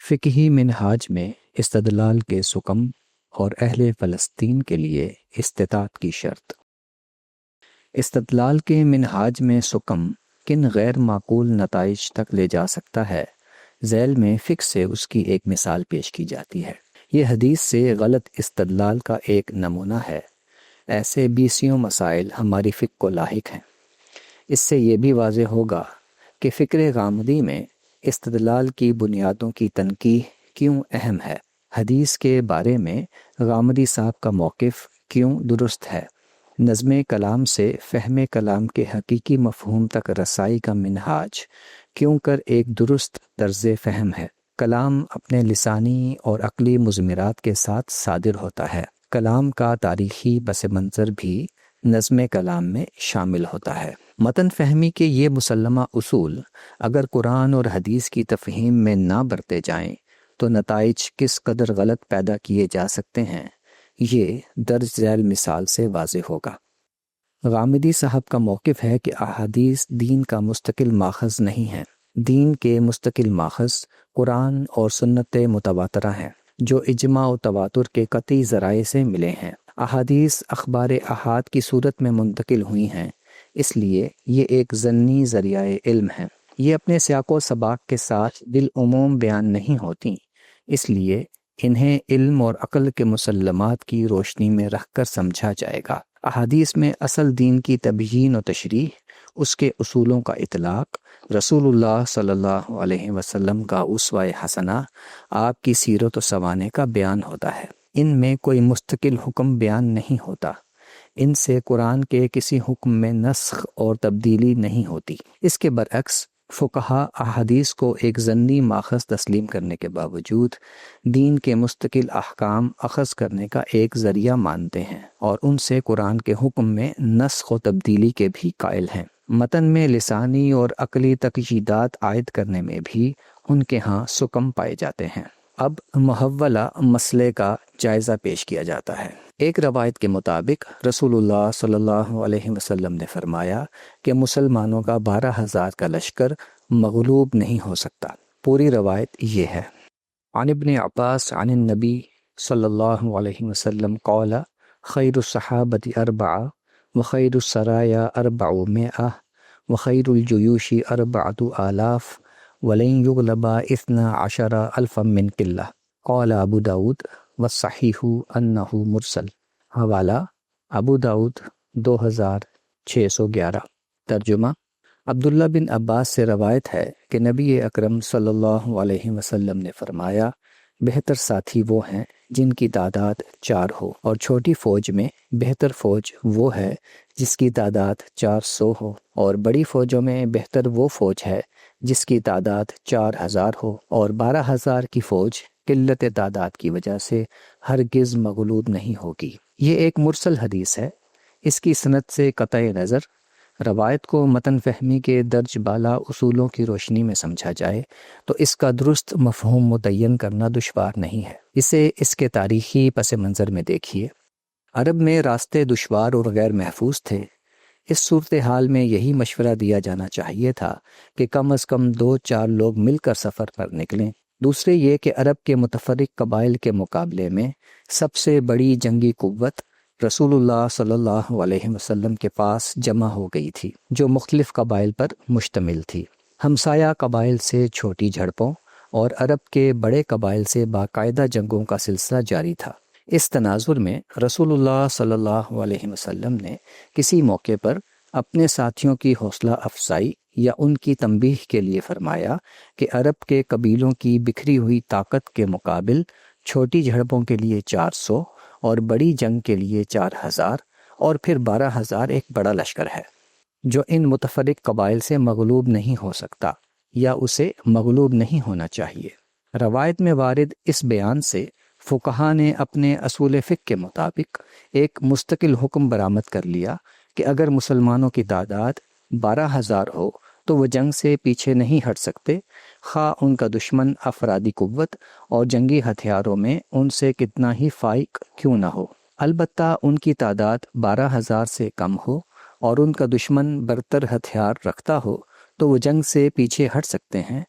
فقہی منہاج میں استدلال کے سکم اور اہل فلسطین کے لیے استطاعت کی شرط۔ استدلال کے منہاج میں سکم کن غیر معقول نتائج تک لے جا سکتا ہے، ذیل میں فقہ سے اس کی ایک مثال پیش کی جاتی ہے۔ یہ حدیث سے غلط استدلال کا ایک نمونہ ہے۔ ایسے بیسیوں مسائل ہماری فقہ کو لاحق ہیں۔ اس سے یہ بھی واضح ہوگا کہ فکر غامدی میں استدلال کی بنیادوں کی تنقیح کیوں اہم ہے، حدیث کے بارے میں غامدی صاحب کا موقف کیوں درست ہے، نظم کلام سے فہم کلام کے حقیقی مفہوم تک رسائی کا منہاج کیوں کر ایک درست طرز فہم ہے۔ کلام اپنے لسانی اور عقلی مضمرات کے ساتھ صادر ہوتا ہے۔ کلام کا تاریخی پس منظر بھی نظم کلام میں شامل ہوتا ہے۔ متن فہمی کے یہ مسلمہ اصول اگر قرآن اور حدیث کی تفہیم میں نہ برتے جائیں تو نتائج کس قدر غلط پیدا کیے جا سکتے ہیں، یہ درج ذیل مثال سے واضح ہوگا۔ غامدی صاحب کا موقف ہے کہ احادیث دین کا مستقل ماخذ نہیں ہیں۔ دین کے مستقل ماخذ قرآن اور سنت متواترہ ہیں، جو اجماع و تواتر کے قطعی ذرائع سے ملے ہیں۔ احادیث اخبار احاد کی صورت میں منتقل ہوئی ہیں، اس لیے یہ ایک ضمنی ذریعہ علم ہے۔ یہ اپنے سیاق و سباق کے ساتھ بالعموم بیان نہیں ہوتی، اس لیے انہیں علم اور عقل کے مسلمات کی روشنی میں رکھ کر سمجھا جائے گا۔ احادیث میں اصل دین کی تبیین و تشریح، اس کے اصولوں کا اطلاق، رسول اللہ صلی اللہ علیہ وسلم کا اسوہ حسنہ، آپ کی سیرت و سوانح کا بیان ہوتا ہے۔ ان میں کوئی مستقل حکم بیان نہیں ہوتا۔ ان سے قرآن کے کسی حکم میں نسخ اور تبدیلی نہیں ہوتی۔ اس کے برعکس فقہا احادیث کو ایک ضمنی ماخذ تسلیم کرنے کے باوجود دین کے مستقل احکام اخذ کرنے کا ایک ذریعہ مانتے ہیں اور ان سے قرآن کے حکم میں نسخ و تبدیلی کے بھی قائل ہیں۔ متن میں لسانی اور عقلی تقییدات عائد کرنے میں بھی ان کے ہاں سکم پائے جاتے ہیں۔ اب محولہ مسئلے کا جائزہ پیش کیا جاتا ہے۔ ایک روایت کے مطابق رسول اللہ صلی اللہ علیہ وسلم نے فرمایا کہ مسلمانوں کا 12,000 کا لشکر مغلوب نہیں ہو سکتا۔ پوری روایت یہ ہے۔ عن ابن عباس عن النبی صلی اللہ علیہ وسلم قال خیر الصحابۃ 4 وخیر السرایا 400 وخیر الجیوش 4,000 ولن یغلب 12,000 من قلہ۔ قال ابو داود والصحیح انہ مرسل۔ حوالہ ابو داود 2611۔ ترجمہ: عبداللہ بن عباس سے روایت ہے کہ نبی اکرم صلی اللہ علیہ وسلم نے فرمایا، بہتر ساتھی وہ ہیں جن کی تعداد 4 ہو، اور چھوٹی فوج میں بہتر فوج وہ ہے جس کی تعداد 400 ہو، اور بڑی فوجوں میں بہتر وہ فوج ہے جس کی تعداد 4,000 ہو، اور 12,000 کی فوج قلت تعداد کی وجہ سے ہرگز مغلوب نہیں ہوگی۔ یہ ایک مرسل حدیث ہے۔ اس کی سند سے قطع نظر روایت کو متن فہمی کے درج بالا اصولوں کی روشنی میں سمجھا جائے تو اس کا درست مفہوم متعین کرنا دشوار نہیں ہے۔ اسے اس کے تاریخی پس منظر میں دیکھیے۔ عرب میں راستے دشوار اور غیر محفوظ تھے۔ اس صورتحال میں یہی مشورہ دیا جانا چاہیے تھا کہ کم از کم 2-4 لوگ مل کر سفر پر نکلیں۔ دوسرے یہ کہ عرب کے متفرق قبائل کے مقابلے میں سب سے بڑی جنگی قوت رسول اللہ صلی اللہ علیہ وسلم کے پاس جمع ہو گئی تھی، جو مختلف قبائل پر مشتمل تھی۔ ہمسایہ قبائل سے چھوٹی جھڑپوں اور عرب کے بڑے قبائل سے باقاعدہ جنگوں کا سلسلہ جاری تھا۔ اس تناظر میں رسول اللہ صلی اللہ علیہ وسلم نے کسی موقع پر اپنے ساتھیوں کی حوصلہ افزائی یا ان کی تنبیہ کے لیے فرمایا کہ عرب کے قبیلوں کی بکھری ہوئی طاقت کے مقابل چھوٹی جھڑپوں کے لیے 400 اور بڑی جنگ کے لیے 4,000 اور پھر 12,000 ایک بڑا لشکر ہے جو ان متفرق قبائل سے مغلوب نہیں ہو سکتا یا اسے مغلوب نہیں ہونا چاہیے۔ روایت میں وارد اس بیان سے فقہا نے اپنے اصول فقہ کے مطابق ایک مستقل حکم برآمد کر لیا کہ اگر مسلمانوں کی تعداد 12,000 ہو تو وہ جنگ سے پیچھے نہیں ہٹ سکتے، خواہ ان کا دشمن افرادی قوت اور جنگی ہتھیاروں میں ان سے کتنا ہی فائق کیوں نہ ہو۔ البتہ ان کی تعداد 12,000 سے کم ہو اور ان کا دشمن برتر ہتھیار رکھتا ہو تو وہ جنگ سے پیچھے ہٹ سکتے ہیں،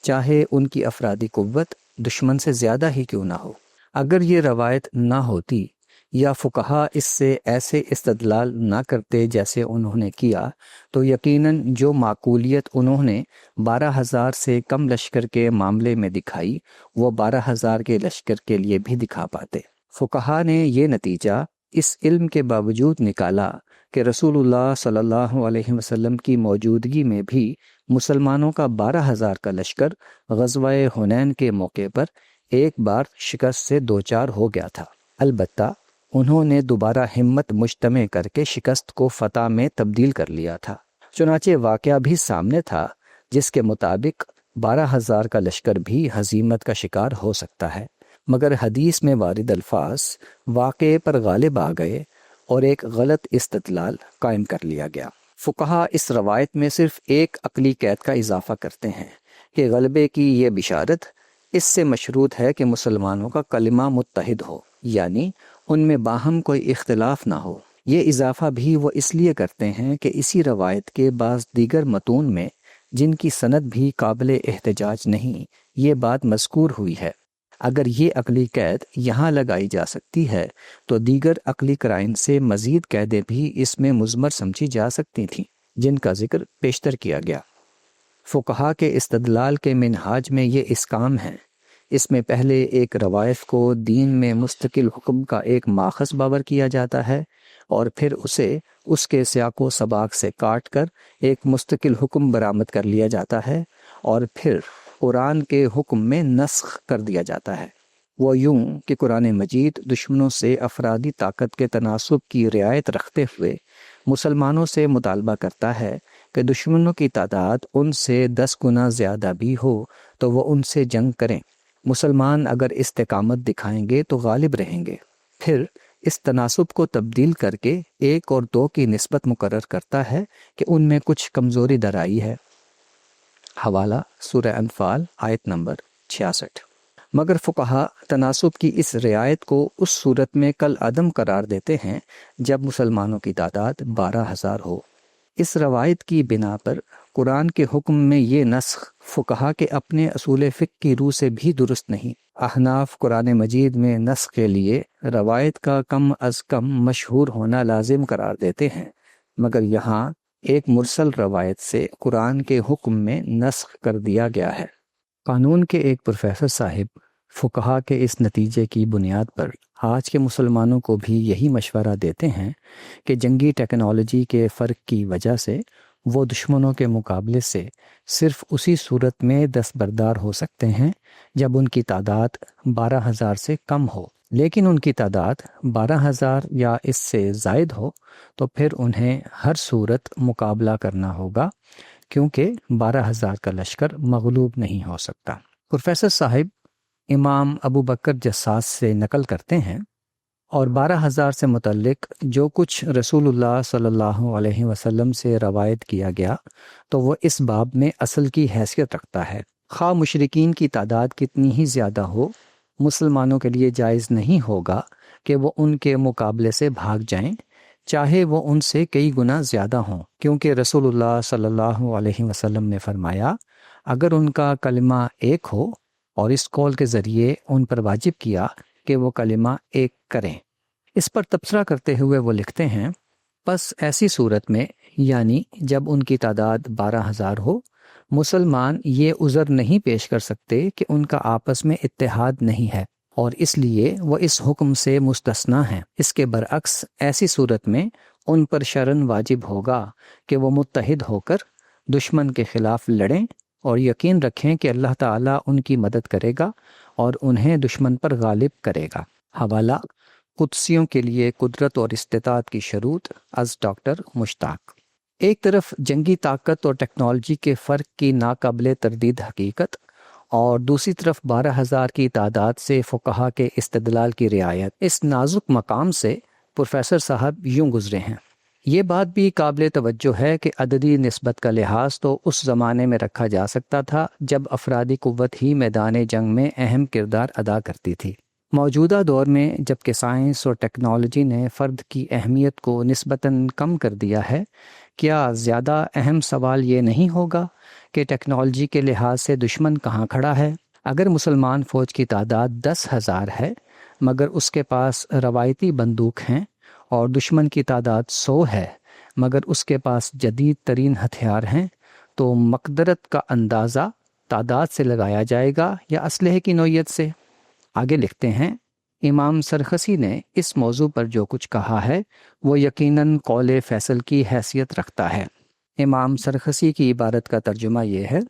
چاہے ان کی افرادی قوت دشمن سے زیادہ ہی کیوں نہ ہو۔ اگر یہ روایت نہ ہوتی یا فقہا اس سے ایسے استدلال نہ کرتے جیسے انہوں نے کیا، تو یقیناً جو معقولیت انہوں نے 12,000 سے کم لشکر کے معاملے میں دکھائی وہ 12,000 کے لشکر کے لیے بھی دکھا پاتے۔ فقہا نے یہ نتیجہ اس علم کے باوجود نکالا کہ رسول اللہ صلی اللہ علیہ وسلم کی موجودگی میں بھی مسلمانوں کا 12,000 کا لشکر غزوہ حنین کے موقع پر ایک بار شکست سے دوچار ہو گیا تھا۔ البتہ انہوں نے دوبارہ ہمت مجتمع کر کے شکست کو فتح میں تبدیل کر لیا تھا۔ چنانچہ واقعہ بھی سامنے تھا جس کے مطابق 12,000 کا لشکر بھی ہزیمت کا شکار ہو سکتا ہے، مگر حدیث میں وارد الفاظ واقعے پر غالب آ گئے اور ایک غلط استدلال قائم کر لیا گیا۔ فقہا اس روایت میں صرف ایک عقلی قید کا اضافہ کرتے ہیں کہ غلبے کی یہ بشارت اس سے مشروط ہے کہ مسلمانوں کا کلمہ متحد ہو، یعنی ان میں باہم کوئی اختلاف نہ ہو۔ یہ اضافہ بھی وہ اس لیے کرتے ہیں کہ اسی روایت کے بعض دیگر متون میں جن کی سند بھی قابل احتجاج نہیں، یہ بات مذکور ہوئی ہے۔ اگر یہ عقلی قید یہاں لگائی جا سکتی ہے تو دیگر عقلی قرائن سے مزید قیدیں بھی اس میں مضمر سمجھی جا سکتی تھیں جن کا ذکر پیشتر کیا گیا۔ فقہا کے استدلال کے منہاج میں یہ احکام ہیں۔ اس میں پہلے ایک روایت کو دین میں مستقل حکم کا ایک ماخذ باور کیا جاتا ہے اور پھر اسے اس کے سیاق و سباق سے کاٹ کر ایک مستقل حکم برآمد کر لیا جاتا ہے اور پھر قرآن کے حکم میں نسخ کر دیا جاتا ہے۔ وہ یوں کہ قرآن مجید دشمنوں سے افرادی طاقت کے تناسب کی رعایت رکھتے ہوئے مسلمانوں سے مطالبہ کرتا ہے کہ دشمنوں کی تعداد ان سے 10 گنا زیادہ بھی ہو تو وہ ان سے جنگ کریں۔ مسلمان اگر استقامت دکھائیں گے تو غالب رہیں گے۔ پھر اس تناسب کو تبدیل کر کے 1 اور 2 کی نسبت مقرر کرتا ہے کہ ان میں کچھ کمزوری درائی ہے۔ حوالہ سورہ انفال آیت نمبر 66۔ مگر فقہا تناسب کی اس رعایت کو اس صورت میں کل عدم قرار دیتے ہیں جب مسلمانوں کی تعداد 12,000 ہو۔ اس روایت کی بنا پر قرآن کے حکم میں یہ نسخ فقہا کے اپنے اصول فقہ کی روح سے بھی درست نہیں۔ احناف قرآن مجید میں نسخ کے لیے روایت کا کم از کم مشہور ہونا لازم قرار دیتے ہیں، مگر یہاں ایک مرسل روایت سے قرآن کے حکم میں نسخ کر دیا گیا ہے۔ قانون کے ایک پروفیسر صاحب فقہا کے اس نتیجے کی بنیاد پر آج کے مسلمانوں کو بھی یہی مشورہ دیتے ہیں کہ جنگی ٹیکنالوجی کے فرق کی وجہ سے وہ دشمنوں کے مقابلے سے صرف اسی صورت میں دستبردار ہو سکتے ہیں جب ان کی تعداد 12,000 سے کم ہو، لیکن ان کی تعداد 12,000 یا اس سے زائد ہو تو پھر انہیں ہر صورت مقابلہ کرنا ہوگا، کیونکہ 12,000 کا لشکر مغلوب نہیں ہو سکتا۔ پروفیسر صاحب امام ابو بکر جساس سے نقل کرتے ہیں اور 12,000 سے متعلق جو کچھ رسول اللہ صلی اللہ علیہ وسلم سے روایت کیا گیا تو وہ اس باب میں اصل کی حیثیت رکھتا ہے۔ خواہ مشرکین کی تعداد کتنی ہی زیادہ ہو، مسلمانوں کے لیے جائز نہیں ہوگا کہ وہ ان کے مقابلے سے بھاگ جائیں، چاہے وہ ان سے کئی گنا زیادہ ہوں، کیونکہ رسول اللہ صلی اللہ علیہ وسلم نے فرمایا اگر ان کا کلمہ ایک ہو اور اس قول کے ذریعے ان پر واجب کیا کہ وہ کلمہ ایک کریں۔ اس پر تبصرہ کرتے ہوئے وہ لکھتے ہیں، پس ایسی صورت میں یعنی جب ان کی تعداد 12,000 ہو، مسلمان یہ عذر نہیں پیش کر سکتے کہ ان کا آپس میں اتحاد نہیں ہے اور اس لیے وہ اس حکم سے مستثنیٰ ہیں۔ اس کے برعکس ایسی صورت میں ان پر شرعاً واجب ہوگا کہ وہ متحد ہو کر دشمن کے خلاف لڑیں اور یقین رکھیں کہ اللہ تعالیٰ ان کی مدد کرے گا اور انہیں دشمن پر غالب کرے گا۔ حوالہ قدسیوں کے لیے قدرت اور استطاعت کی شروط از ڈاکٹر مشتاق۔ ایک طرف جنگی طاقت اور ٹیکنالوجی کے فرق کی ناقابل تردید حقیقت اور دوسری طرف 12,000 کی تعداد سے فقہا کے استدلال کی رعایت۔ اس نازک مقام سے پروفیسر صاحب یوں گزرے ہیں، یہ بات بھی قابل توجہ ہے کہ عددی نسبت کا لحاظ تو اس زمانے میں رکھا جا سکتا تھا جب افرادی قوت ہی میدان جنگ میں اہم کردار ادا کرتی تھی۔ موجودہ دور میں جبکہ سائنس اور ٹیکنالوجی نے فرد کی اہمیت کو نسبتاً کم کر دیا ہے، کیا زیادہ اہم سوال یہ نہیں ہوگا کہ ٹیکنالوجی کے لحاظ سے دشمن کہاں کھڑا ہے؟ اگر مسلمان فوج کی تعداد 10,000 ہے مگر اس کے پاس روایتی بندوق ہیں اور دشمن کی تعداد 100 ہے مگر اس کے پاس جدید ترین ہتھیار ہیں تو مقدرت کا اندازہ تعداد سے لگایا جائے گا یا اسلحے کی نوعیت سے؟ آگے لکھتے ہیں، امام سرخسی نے اس موضوع پر جو کچھ کہا ہے وہ یقیناً قول فیصل کی حیثیت رکھتا ہے۔ امام سرخسی کی عبارت کا ترجمہ یہ ہے،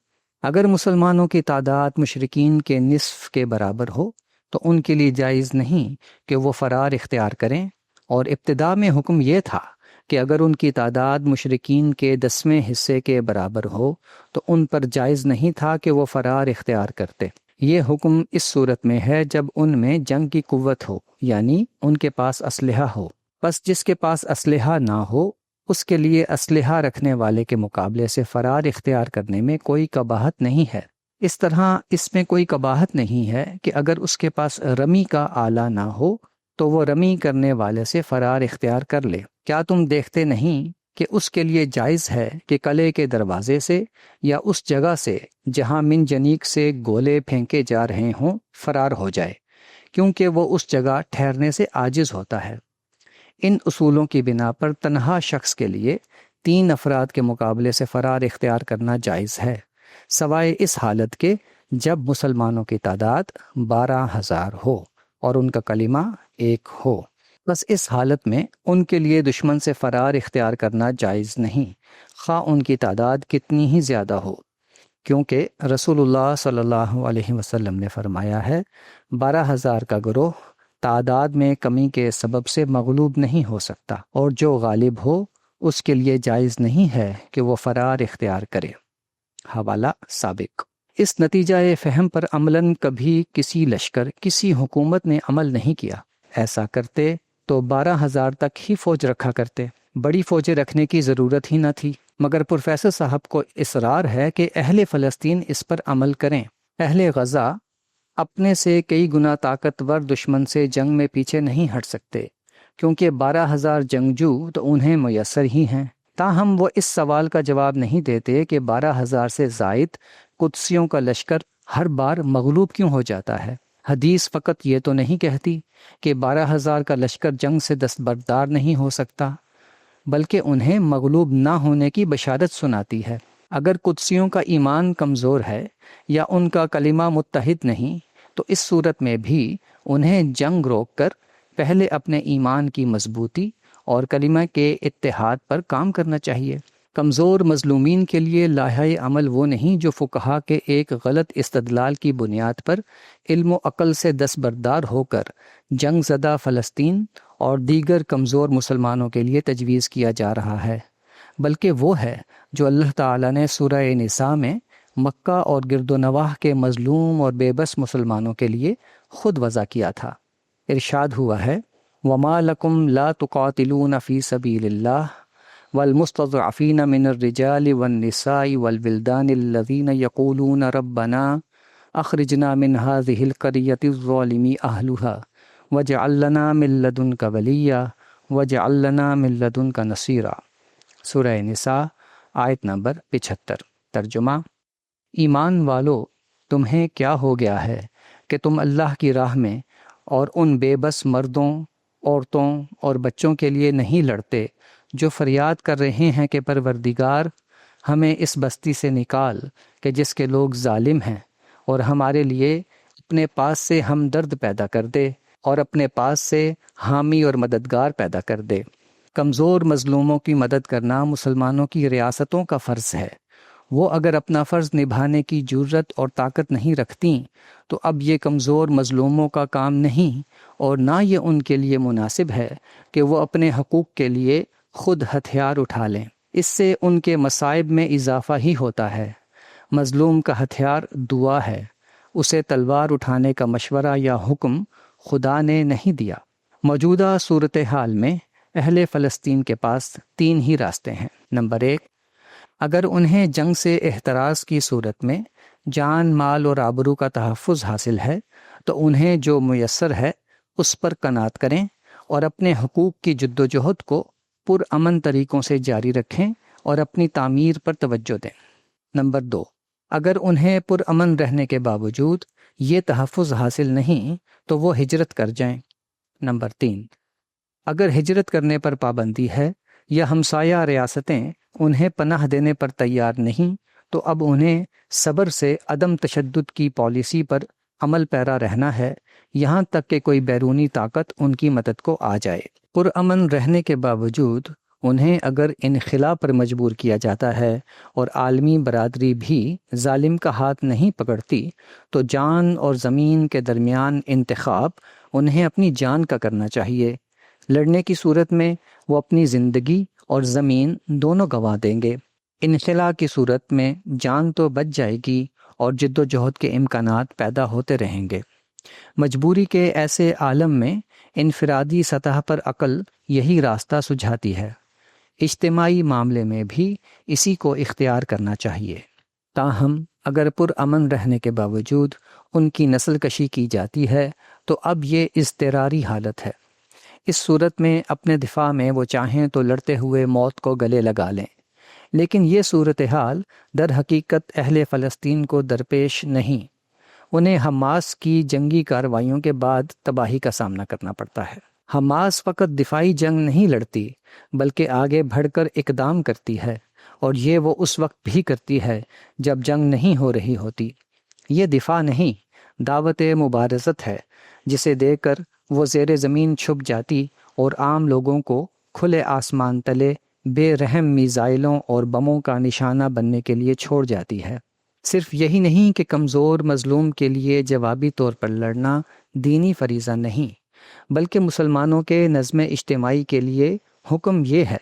اگر مسلمانوں کی تعداد مشرکین کے نصف کے برابر ہو تو ان کے لیے جائز نہیں کہ وہ فرار اختیار کریں، اور ابتدا میں حکم یہ تھا کہ اگر ان کی تعداد مشرکین کے 10ویں حصے کے برابر ہو تو ان پر جائز نہیں تھا کہ وہ فرار اختیار کرتے۔ یہ حکم اس صورت میں ہے جب ان میں جنگ کی قوت ہو، یعنی ان کے پاس اسلحہ ہو۔ پس جس کے پاس اسلحہ نہ ہو اس کے لیے اسلحہ رکھنے والے کے مقابلے سے فرار اختیار کرنے میں کوئی قباحت نہیں ہے۔ اس طرح اس میں کوئی قباحت نہیں ہے کہ اگر اس کے پاس رمی کا آلہ نہ ہو تو وہ رمی کرنے والے سے فرار اختیار کر لے۔ کیا تم دیکھتے نہیں کہ اس کے لیے جائز ہے کہ قلعے کے دروازے سے یا اس جگہ سے جہاں من جنیق سے گولے پھینکے جا رہے ہوں فرار ہو جائے، کیونکہ وہ اس جگہ ٹھہرنے سے عاجز ہوتا ہے۔ ان اصولوں کی بنا پر تنہا شخص کے لیے 3 افراد کے مقابلے سے فرار اختیار کرنا جائز ہے، سوائے اس حالت کے جب مسلمانوں کی تعداد 12,000 ہو اور ان کا کلمہ ایک ہو۔ بس اس حالت میں ان کے لیے دشمن سے فرار اختیار کرنا جائز نہیں، خواہ ان کی تعداد کتنی ہی زیادہ ہو، کیونکہ رسول اللہ صلی اللہ علیہ وسلم نے فرمایا ہے، 12,000 کا گروہ تعداد میں کمی کے سبب سے مغلوب نہیں ہو سکتا، اور جو غالب ہو اس کے لیے جائز نہیں ہے کہ وہ فرار اختیار کرے۔ حوالہ سابق۔ اس نتیجہ فہم پر عملاً کبھی کسی لشکر، کسی حکومت نے عمل نہیں کیا۔ ایسا کرتے تو 12,000 تک ہی فوج رکھا کرتے، بڑی فوجیں رکھنے کی ضرورت ہی نہ تھی۔ مگر پروفیسر صاحب کو اصرار ہے کہ اہل فلسطین اس پر عمل کریں۔ اہل غزہ اپنے سے کئی گنا طاقتور دشمن سے جنگ میں پیچھے نہیں ہٹ سکتے، کیونکہ 12,000 جنگجو تو انہیں میسر ہی ہیں۔ تاہم وہ اس سوال کا جواب نہیں دیتے کہ 12,000 سے زائد قدسیوں کا لشکر ہر بار مغلوب کیوں ہو جاتا ہے۔ حدیث فقط یہ تو نہیں کہتی کہ 12,000 کا لشکر جنگ سے دستبردار نہیں ہو سکتا، بلکہ انہیں مغلوب نہ ہونے کی بشارت سناتی ہے۔ اگر قدسیوں کا ایمان کمزور ہے یا ان کا کلمہ متحد نہیں تو اس صورت میں بھی انہیں جنگ روک کر پہلے اپنے ایمان کی مضبوطی اور کلمہ کے اتحاد پر کام کرنا چاہیے۔ کمزور مظلومین کے لیے لائحہ عمل وہ نہیں جو فقہا کے ایک غلط استدلال کی بنیاد پر علم و عقل سے دستبردار ہو کر جنگ زدہ فلسطین اور دیگر کمزور مسلمانوں کے لیے تجویز کیا جا رہا ہے، بلکہ وہ ہے جو اللہ تعالیٰ نے سورہ نساء میں مکہ اور گرد و نواح کے مظلوم اور بے بس مسلمانوں کے لیے خود وضع کیا تھا۔ ارشاد ہوا ہے، وَمَا لَكُمْ لَا تُقَاتِلُونَ فِي سَبِيلِ اللَّهِ وَالْمُسْتَضْعَفِينَ مِنَ الرِّجَالِ وَالنِّسَاءِ وَالْوِلْدَانِ الَّذِينَ يَقُولُونَ رَبَّنَا أَخْرِجْنَا مِنْ هَٰذِهِ الْقَرْيَةِ الظَّالِمِ أَهْلُهَا وَاجْعَل لَّنَا مِن لَّدُنكَ وَلِيًّا وَاجْعَل لَّنَا مِن لَّدُنكَ نَصِيرًا۔ سورہ نساء آیت نمبر 75۔ ترجمہ: ایمان والو، تمہیں کیا ہو گیا ہے کہ تم اللہ کی راہ میں اور ان بے بس مردوں، عورتوں اور بچوں کے لیے نہیں لڑتے جو فریاد کر رہے ہیں کہ پروردگار ہمیں اس بستی سے نکال کہ جس کے لوگ ظالم ہیں، اور ہمارے لیے اپنے پاس سے ہمدرد پیدا کر دے اور اپنے پاس سے حامی اور مددگار پیدا کر دے۔ کمزور مظلوموں کی مدد کرنا مسلمانوں کی ریاستوں کا فرض ہے۔ وہ اگر اپنا فرض نبھانے کی جرت اور طاقت نہیں رکھتیں تو اب یہ کمزور مظلوموں کا کام نہیں، اور نہ یہ ان کے لیے مناسب ہے کہ وہ اپنے حقوق کے لیے خود ہتھیار اٹھا لیں۔ اس سے ان کے مصائب میں اضافہ ہی ہوتا ہے۔ مظلوم کا ہتھیار دعا ہے، اسے تلوار اٹھانے کا مشورہ یا حکم خدا نے نہیں دیا۔ موجودہ صورتحال میں اہل فلسطین کے پاس 3 ہی راستے ہیں۔ نمبر 1، اگر انہیں جنگ سے احتراز کی صورت میں جان، مال اور آبرو کا تحفظ حاصل ہے تو انہیں جو میسر ہے اس پر قناعت کریں اور اپنے حقوق کی جد و جہد کو پرامن طریقوں سے جاری رکھیں اور اپنی تعمیر پر توجہ دیں۔ نمبر 2، اگر انہیں پرامن رہنے کے باوجود یہ تحفظ حاصل نہیں تو وہ ہجرت کر جائیں۔ نمبر 3، اگر ہجرت کرنے پر پابندی ہے یا ہمسایہ ریاستیں انہیں پناہ دینے پر تیار نہیں تو اب انہیں صبر سے عدم تشدد کی پالیسی پر عمل پیرا رہنا ہے، یہاں تک کہ کوئی بیرونی طاقت ان کی مدد کو آ جائے۔ پرامن رہنے کے باوجود انہیں اگر انخلا پر مجبور کیا جاتا ہے اور عالمی برادری بھی ظالم کا ہاتھ نہیں پکڑتی تو جان اور زمین کے درمیان انتخاب انہیں اپنی جان کا کرنا چاہیے۔ لڑنے کی صورت میں وہ اپنی زندگی اور زمین دونوں گنوا دیں گے۔ انخلا کی صورت میں جان تو بچ جائے گی اور جد و جہد کے امکانات پیدا ہوتے رہیں گے۔ مجبوری کے ایسے عالم میں انفرادی سطح پر عقل یہی راستہ سجھاتی ہے۔ اجتماعی معاملے میں بھی اسی کو اختیار کرنا چاہیے۔ تاہم اگر پرامن رہنے کے باوجود ان کی نسل کشی کی جاتی ہے تو اب یہ اضطراری حالت ہے۔ اس صورت میں اپنے دفاع میں وہ چاہیں تو لڑتے ہوئے موت کو گلے لگا لیں، لیکن یہ صورتحال در حقیقت اہل فلسطین کو درپیش نہیں۔ انہیں حماس کی جنگی کارروائیوں کے بعد تباہی کا سامنا کرنا پڑتا ہے۔ حماس فقط دفاعی جنگ نہیں لڑتی بلکہ آگے بڑھ کر اقدام کرتی ہے، اور یہ وہ اس وقت بھی کرتی ہے جب جنگ نہیں ہو رہی ہوتی۔ یہ دفاع نہیں، دعوت مبارزت ہے، جسے دے کر وہ زیر زمین چھپ جاتی اور عام لوگوں کو کھلے آسمان تلے بے رحم میزائلوں اور بموں کا نشانہ بننے کے لیے چھوڑ جاتی ہے۔ صرف یہی نہیں کہ کمزور مظلوم کے لیے جوابی طور پر لڑنا دینی فریضہ نہیں، بلکہ مسلمانوں کے نظم اجتماعی کے لیے حکم یہ ہے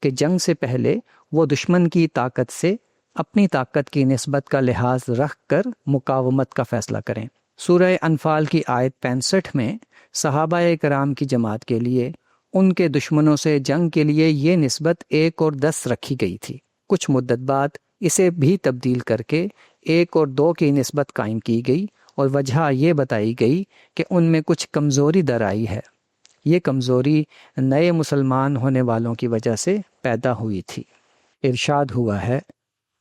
کہ جنگ سے پہلے وہ دشمن کی طاقت سے اپنی طاقت کی نسبت کا لحاظ رکھ کر مقاومت کا فیصلہ کریں۔ سورہ انفال کی آیت 65 میں صحابہ کرام کی جماعت کے لیے ان کے دشمنوں سے جنگ کے لیے یہ نسبت 1 اور 10 رکھی گئی تھی۔ کچھ مدت بعد اسے بھی تبدیل کر کے 1 اور 2 کی نسبت قائم کی گئی، اور وجہ یہ بتائی گئی کہ ان میں کچھ کمزوری در آئی ہے۔ یہ کمزوری نئے مسلمان ہونے والوں کی وجہ سے پیدا ہوئی تھی۔ ارشاد ہوا ہے،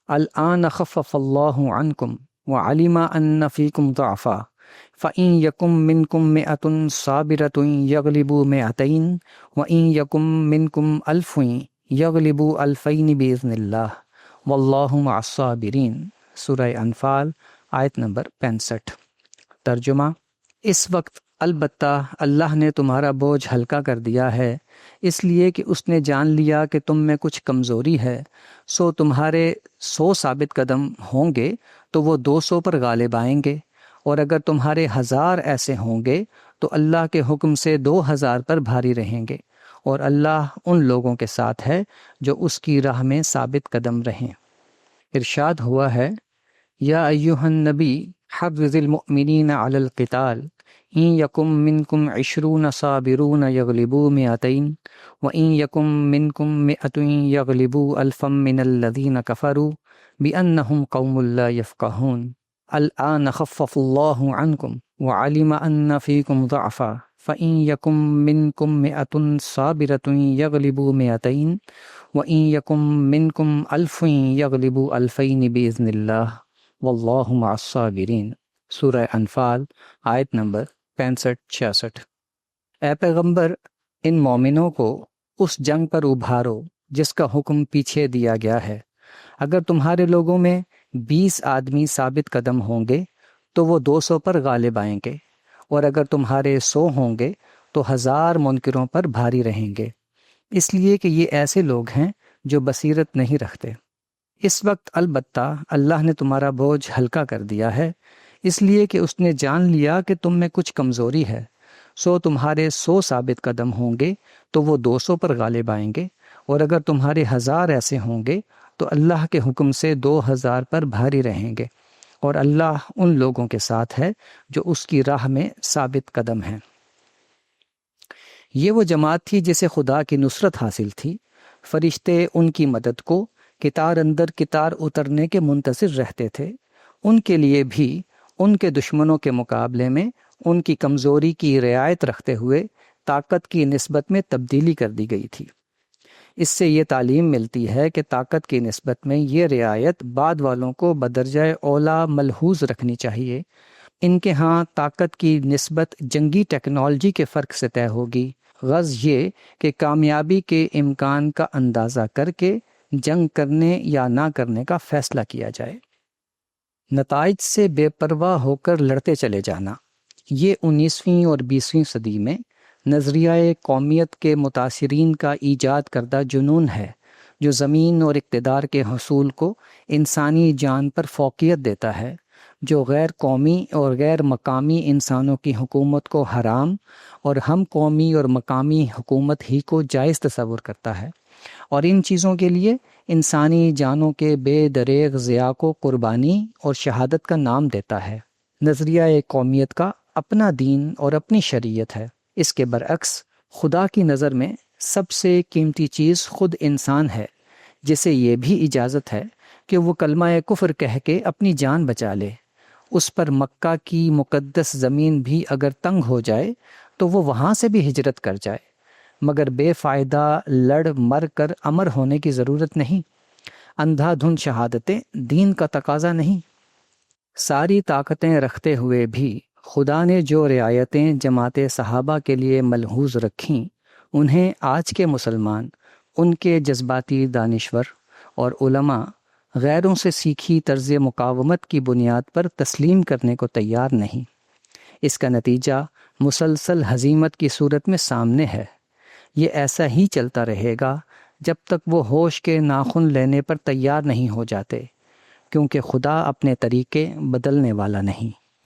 الآن خفف اللہ عنکم وعلم ان فیکم ضعفا فإن یکم منکم مئۃ صابرۃ یغلبوا مئتین وإن یکم منکم الف یغلبوا الفین بإذن اللہ واللہ مع الصابرین۔ سورہ انفال آیت نمبر 65۔ ترجمہ: اس وقت البتہ اللہ نے تمہارا بوجھ ہلکا کر دیا ہے، اس لیے کہ اس نے جان لیا کہ تم میں کچھ کمزوری ہے، سو تمہارے 100 ثابت قدم ہوں گے تو وہ 200 پر غالب آئیں گے، اور اگر تمہارے 1000 ایسے ہوں گے تو اللہ کے حکم سے 2000 پر بھاری رہیں گے، اور اللہ ان لوگوں کے ساتھ ہے جو اس کی راہ میں ثابت قدم رہیں۔ ارشاد ہوا ہے، یا ایھا النبی حرض المؤمنین علی القتال ان یکم منکم 20 صابرون یغلبوا 200 وان یکم منکم 100 یغلبوا الفا من الذین کفروا بانہم قوم لا یفقہون۔ الآن خفف اللہ عنکم وعلم ان فیکم ضعفا فإن یکم منکم 100 صابرۃ یغلبوا 200 وإن یکم منکم الف یغلبوا الفین بإذن اللہ واللہ مع الصابرین۔ سورہ انفال آیت نمبر 65-66۔ اے پیغمبر، ان مومنوں کو اس جنگ پر ابھارو جس کا حکم پیچھے دیا گیا ہے۔ اگر تمہارے لوگوں میں 20 آدمی ثابت قدم ہوں گے تو وہ 200 پر غالب آئیں گے، اور اگر تمہارے 100 ہوں گے تو 1000 منکروں پر بھاری رہیں گے، اس لیے کہ یہ ایسے لوگ ہیں جو بصیرت نہیں رکھتے۔ اس وقت البتہ اللہ نے تمہارا بوجھ ہلکا کر دیا ہے، اس لیے کہ اس نے جان لیا کہ تم میں کچھ کمزوری ہے، سو تمہارے 100 ثابت قدم ہوں گے تو وہ 200 پر غالب آئیں گے، اور اگر تمہارے 1000 ایسے ہوں گے تو اللہ کے حکم سے 2000 پر بھاری رہیں گے، اور اللہ ان لوگوں کے ساتھ ہے جو اس کی راہ میں ثابت قدم ہیں۔ یہ وہ جماعت تھی جسے خدا کی نصرت حاصل تھی۔ فرشتے ان کی مدد کو کتار اندر کتار اترنے کے منتظر رہتے تھے۔ ان کے لیے بھی ان کے دشمنوں کے مقابلے میں ان کی کمزوری کی رعایت رکھتے ہوئے طاقت کی نسبت میں تبدیلی کر دی گئی تھی۔ اس سے یہ تعلیم ملتی ہے کہ طاقت کی نسبت میں یہ رعایت بعد والوں کو بدرجہ اولا ملحوظ رکھنی چاہیے، ان کے ہاں طاقت کی نسبت جنگی ٹیکنالوجی کے فرق سے طے ہوگی۔ غرض یہ کہ کامیابی کے امکان کا اندازہ کر کے جنگ کرنے یا نہ کرنے کا فیصلہ کیا جائے۔ نتائج سے بے پرواہ ہو کر لڑتے چلے جانا، یہ 19ویں اور 20ویں صدی میں نظریہ قومیت کے متاثرین کا ایجاد کردہ جنون ہے، جو زمین اور اقتدار کے حصول کو انسانی جان پر فوقیت دیتا ہے، جو غیر قومی اور غیر مقامی انسانوں کی حکومت کو حرام اور ہم قومی اور مقامی حکومت ہی کو جائز تصور کرتا ہے، اور ان چیزوں کے لیے انسانی جانوں کے بے دریغ ضیاع کو قربانی اور شہادت کا نام دیتا ہے۔ نظریہ قومیت کا اپنا دین اور اپنی شریعت ہے۔ اس کے برعکس خدا کی نظر میں سب سے قیمتی چیز خود انسان ہے، جسے یہ بھی اجازت ہے کہ وہ کلمہ کفر کہہ کے اپنی جان بچا لے۔ اس پر مکہ کی مقدس زمین بھی اگر تنگ ہو جائے تو وہ وہاں سے بھی ہجرت کر جائے، مگر بے فائدہ لڑ مر کر امر ہونے کی ضرورت نہیں۔ اندھا دھند شہادتیں دین کا تقاضا نہیں۔ ساری طاقتیں رکھتے ہوئے بھی خدا نے جو رعایتیں جماعت صحابہ کے لیے ملحوظ رکھیں، انہیں آج کے مسلمان، ان کے جذباتی دانشور اور علماء غیروں سے سیکھی طرز مقاومت کی بنیاد پر تسلیم کرنے کو تیار نہیں۔ اس کا نتیجہ مسلسل ہزیمت کی صورت میں سامنے ہے۔ یہ ایسا ہی چلتا رہے گا جب تک وہ ہوش کے ناخن لینے پر تیار نہیں ہو جاتے، کیونکہ خدا اپنے طریقے بدلنے والا نہیں۔